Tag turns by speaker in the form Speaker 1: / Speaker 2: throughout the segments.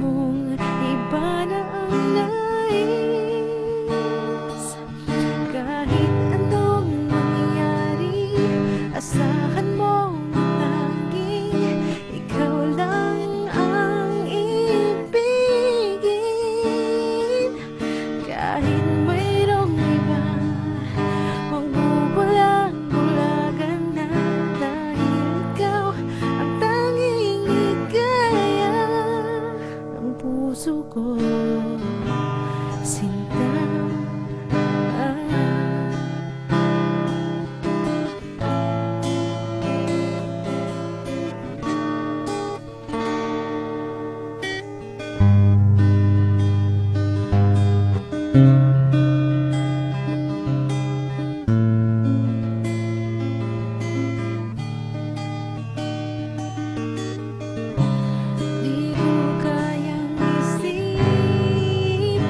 Speaker 1: mong iba na ang nais. Kahit anong mangyari, asahan mong tanging ikaw lang ang ibigin. Kahit mayroong iba, huwag mo bulag-bulagan na, dahil ikaw ang tanging ligaya ng puso ko, sinta. Di ko kayang isipin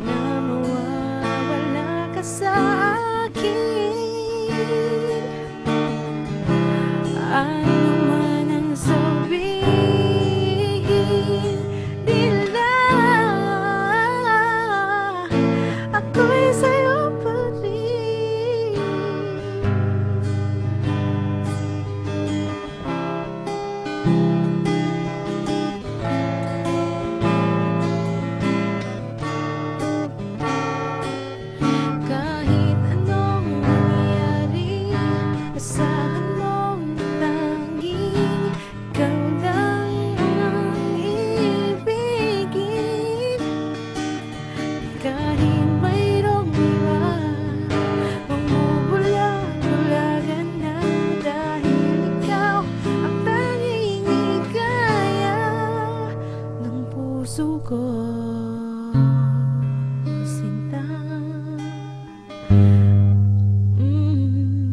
Speaker 1: na mawawala ka sa akin. Ano man ang sabihin nila, ako'y sa'yo pa rin. Kahit anong mangyari, asahan mong tanging ikaw lang ang ibigin. Kahit mayroong iba, huwag mo bulag-bulagan na, dahil ikaw ang tanging ligaya ng puso ko, sinta. Mm.